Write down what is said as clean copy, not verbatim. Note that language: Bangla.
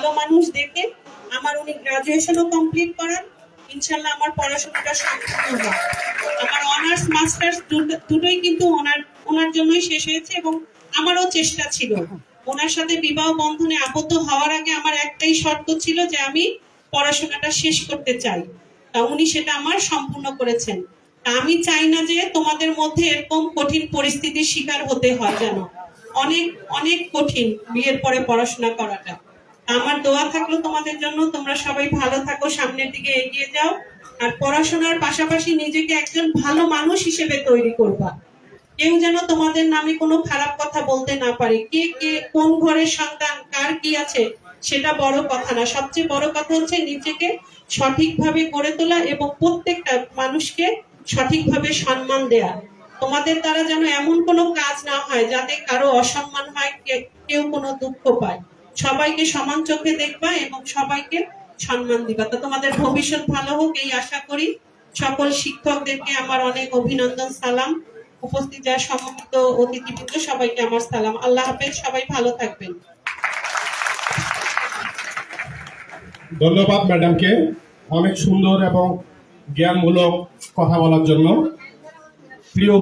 ভালো মানুষ দেখে আমার উনি গ্রাজুয়েশনও কমপ্লিট করান। ইনশাল্লাহ আমার পড়াশোনাটা সম্পূর্ণ হয়। আমার অনার্স মাস্টার্স দুটোই কিন্তু ওনার জন্যই শেষ হয়েছে এবং আমারও চেষ্টা ছিল। ওনার সাথে বিবাহ বন্ধনে আবদ্ধ হওয়ার আগে আমার একটাই শর্ত ছিল যে আমি পড়াশোনাটা শেষ করতে চাই। উনি সেটা আমার সম্পূর্ণ করেছেন। আমি চাই না যে তোমাদের মধ্যে এরকম কঠিন পরিস্থিতির শিকার হতে হয়, যেন অনেক অনেক কঠিন বিয়ের পরে পড়াশোনা করাটা। আমার দোয়া থাকলো তোমাদের জন্য, তোমরা সবাই ভালো থাকো, সামনের দিকে এগিয়ে যাও, আর পড়াশোনার পাশাপাশি নিজেকে একজন ভালো মানুষ হিসেবে তৈরি করবা। কেউ যেন তোমাদের নামে কোনো খারাপ কথা বলতে না পারে। কে কে কোন ঘরের সন্তান কার কি আছে সেটা বড় কথা না, সবচেয়ে বড় কথা হচ্ছে নিজেকে সঠিকভাবে গড়ে তোলা এবং প্রত্যেকটা মানুষকে সঠিকভাবে সম্মান দেয়া। তোমাদের দ্বারা যেন এমন কোনো কাজ না হয় যাতে কারো অসম্মান হয়, কেউ কোনো দুঃখ পায়। সবাইকে সমান চোখে দেখবা এবং সবাইকে সম্মান দিবা। তো তোমাদের ভবিষ্যৎ ভালো হোক এই আশা করি। সকল শিক্ষকদেরকে আমার অনেক অভিনন্দন, সালাম। উপস্থিত যারা সমবেত অতিথিবৃন্দ সবাইকে আমার সালাম। আল্লাহ হাফেজ, সবাই ভালো থাকবেন। ধন্যবাদ ম্যাডামকে অনেক সুন্দর এবং জ্ঞানমূলক কথা বলার জন্য। প্রিয়